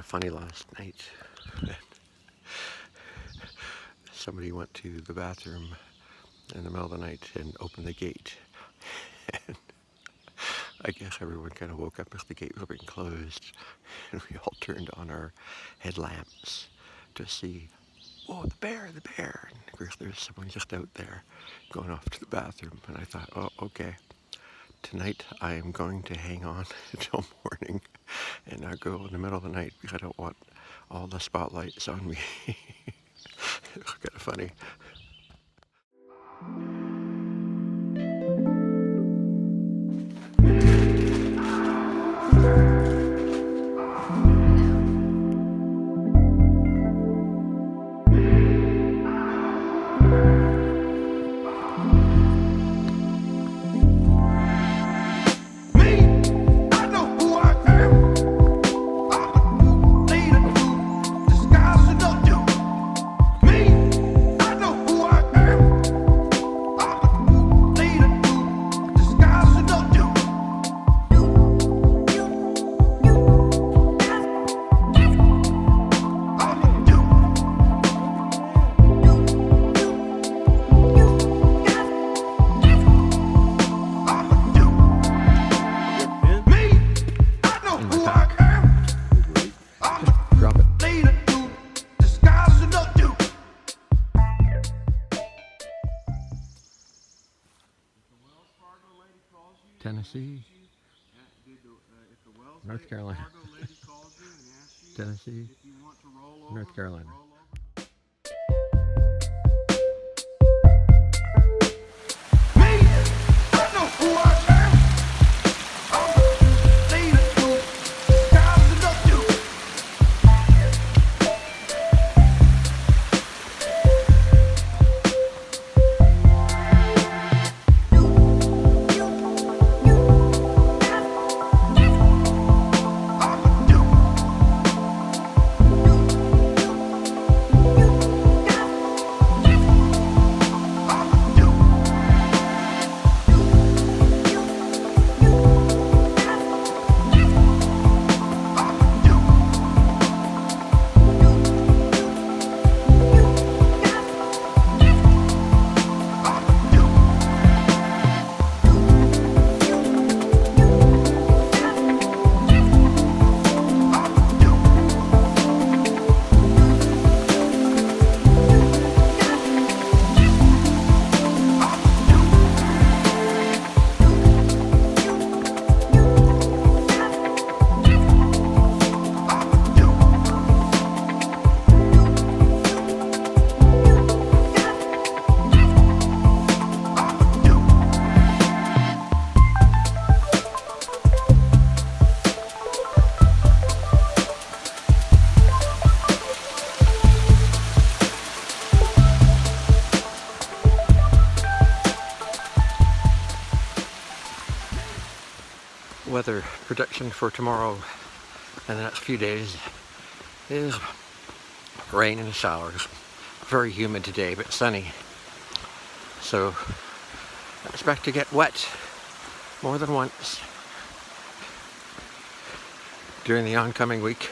of funny last night. Somebody went to the bathroom in the middle of the night and opened the gate. And I guess everyone kind of woke up as the gate was being closed, and we all turned on our headlamps to see, oh, the bear, the bear. And of course there's someone just out there going off to the bathroom. And I thought, oh, okay. Tonight I am going to hang on until morning and not go in the middle of the night because I don't want all the spotlights on me. It's kind of funny. Tennessee, North Carolina, Tennessee, North Carolina. Weather prediction for tomorrow and the next few days is rain and showers. Very humid today, but sunny. So I expect to get wet more than once during the oncoming week.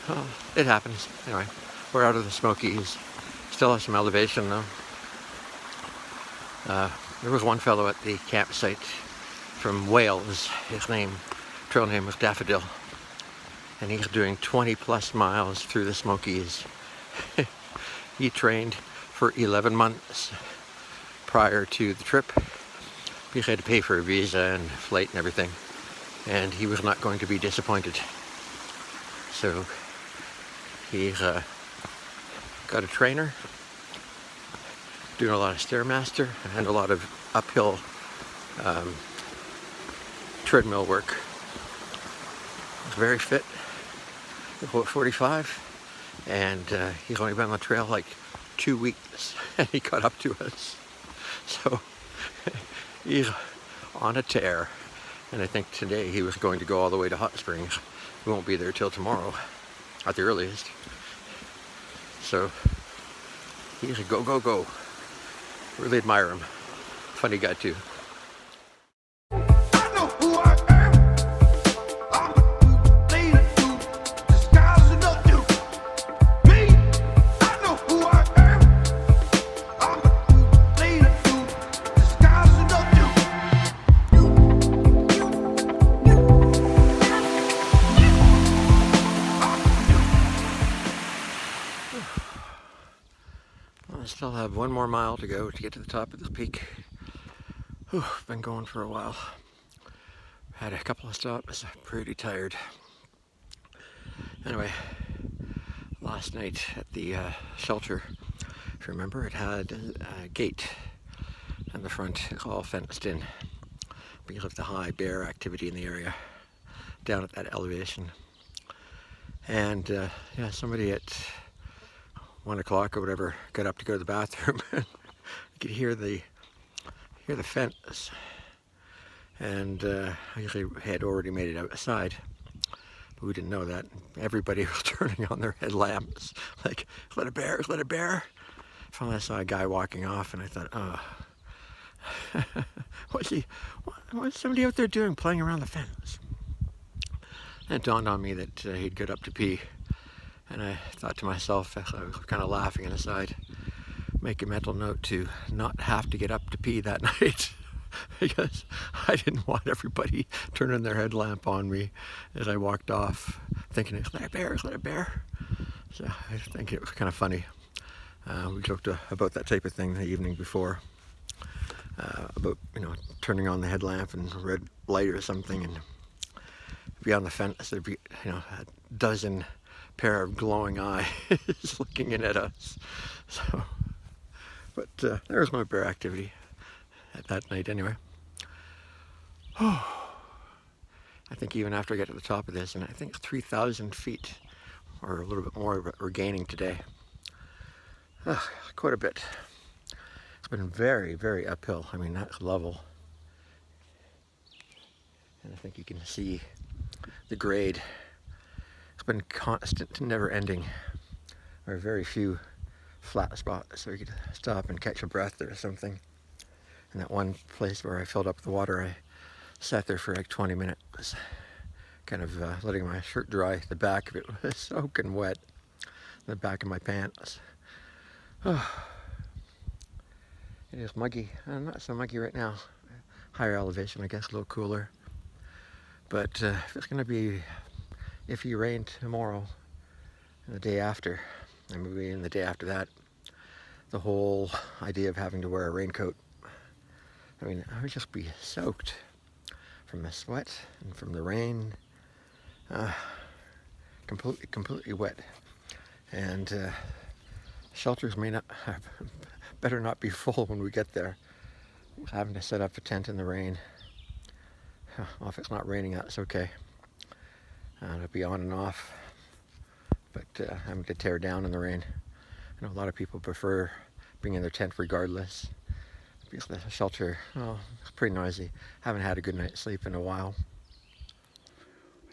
Oh, it happens. Anyway, we're out of the Smokies. Still have some elevation though. There was one fellow at the campsite from Wales. His trail name was Daffodil, and he's doing 20 plus miles through the Smokies. He trained for 11 months prior to the trip. He had to pay for a visa and flight and everything, and he was not going to be disappointed. So he's got a trainer, doing a lot of Stairmaster and a lot of uphill treadmill work. He's very fit, about 45, and he's only been on the trail like 2 weeks, and he caught up to us. So he's on a tear, and I think today he was going to go all the way to Hot Springs. We won't be there till tomorrow at the earliest. So he's a go, go, go. Really admire him. Funny guy too. I still have 1 more mile to go to get to the top of this peak. Whew, been going for a while. Had a couple of stops, pretty tired. Anyway, last night at the shelter, if you remember, it had a gate and the front all fenced in because of the high bear activity in the area down at that elevation. And yeah, somebody at 1 o'clock or whatever got up to go to the bathroom. You could hear the fence, and I usually had already made it outside, but we didn't know that. Everybody was turning on their headlamps, like, let it bear, let it bear. Finally I saw a guy walking off, and I thought, oh, what's somebody out there doing, playing around the fence? And it dawned on me that he'd got up to pee, and I thought to myself, I was kind of laughing aside, make a mental note to not have to get up to pee that night, because I didn't want everybody turning their headlamp on me as I walked off, thinking it's let it bear, let it bear. So I think it was kind of funny. We joked about that type of thing the evening before, about, you know, turning on the headlamp and red light or something, and beyond the fence there'd be, you know, a dozen pair of glowing eyes looking in at us. So, but there was my bear activity at that night anyway. Oh, I think even after I get to the top of this, and I think it's 3,000 feet or a little bit more we're gaining today. Quite a bit. It's been very, very uphill. I mean, that's level. And I think you can see the grade. It's been constant, never ending. There are very few flat spots, so you could stop and catch a breath or something. And that one place where I filled up the water, I sat there for like 20 minutes, kind of letting my shirt dry. The back of it was soaking wet, the back of my pants. Oh, it is muggy. Not so muggy right now. Higher elevation, I guess, a little cooler. But if it's going to be iffy rain tomorrow and the day after, and maybe in the day after that, the whole idea of having to wear a raincoat, I mean, I would just be soaked from the sweat and from the rain, completely wet. And shelters better not be full when we get there. Having to set up a tent in the rain. Well, if it's not raining, that's okay. It'll be on and off, but having to tear down in the rain. I know a lot of people prefer being in their tent regardless, because the shelter, oh, it's pretty noisy. Haven't had a good night's sleep in a while.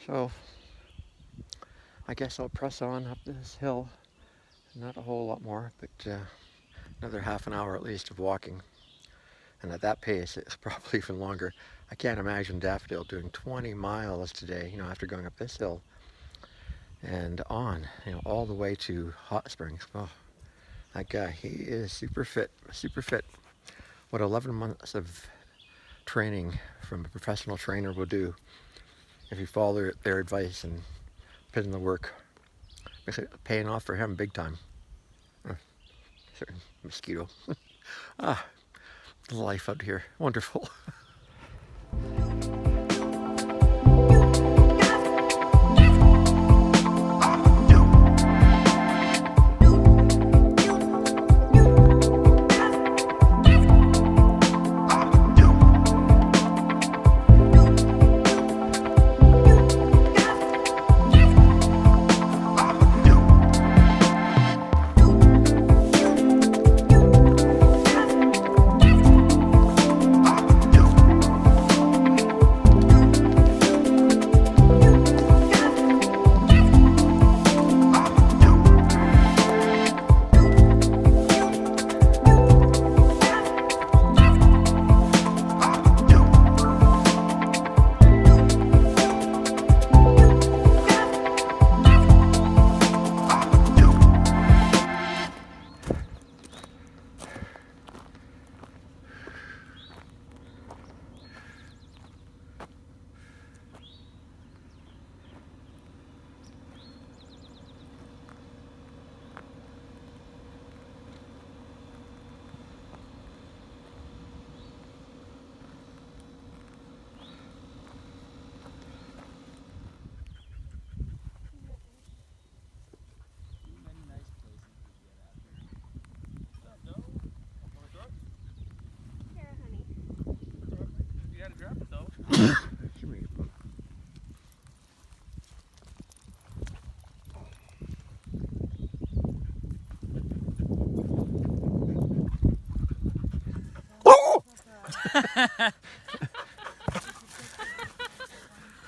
So I guess I'll press on up this hill. Not a whole lot more, but another half an hour at least of walking. And at that pace, it's probably even longer. I can't imagine Daffodil doing 20 miles today, you know, after going up this hill and on, you know, all the way to Hot Springs. Oh, that guy, he is super fit, super fit. What 11 months of training from a professional trainer will do if you follow their advice and put in the work. Basically paying off for him big time. Certain mosquito. Life out here, wonderful.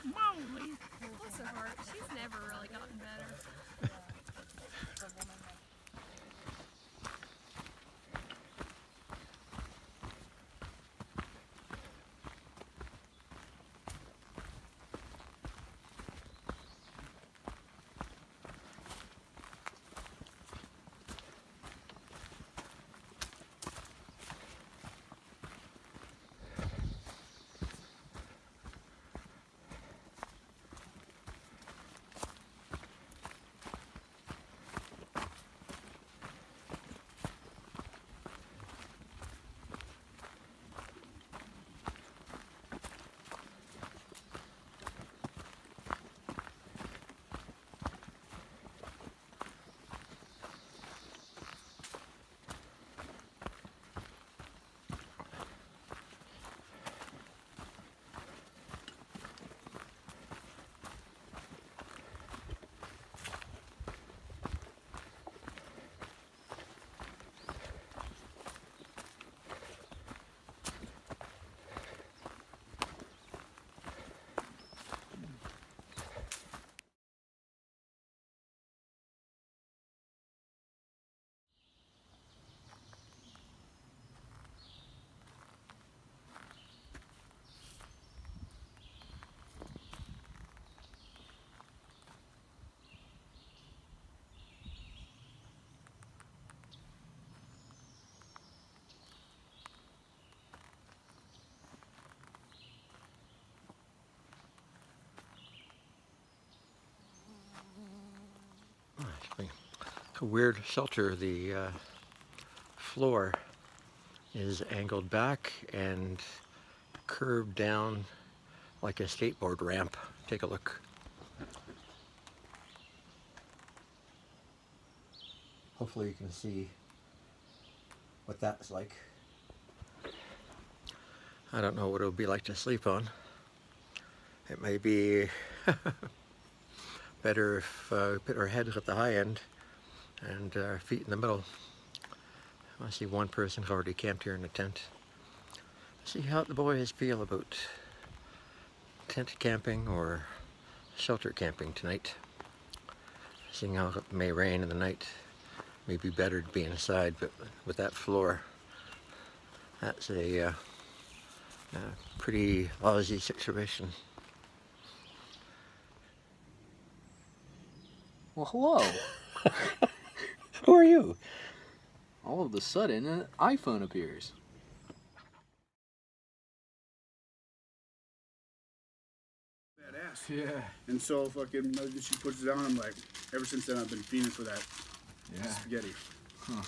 Molly, bless her heart, she's never really gotten better. It's a weird shelter. The floor is angled back and curved down like a skateboard ramp. Take a look. Hopefully you can see what that's like. I don't know what it would be like to sleep on. It may be better if we put our heads at the high end and our feet in the middle. I see one person who already camped here in a tent. See how the boys feel about tent camping or shelter camping tonight. Seeing how it may rain in the night, may be better to be inside, but with that floor, that's a pretty lousy situation. Well, hello. Who are you? All of a sudden, an iPhone appears. Badass. Yeah. And so fucking she puts it down. I'm like, ever since then I've been fiending for that spaghetti. Huh.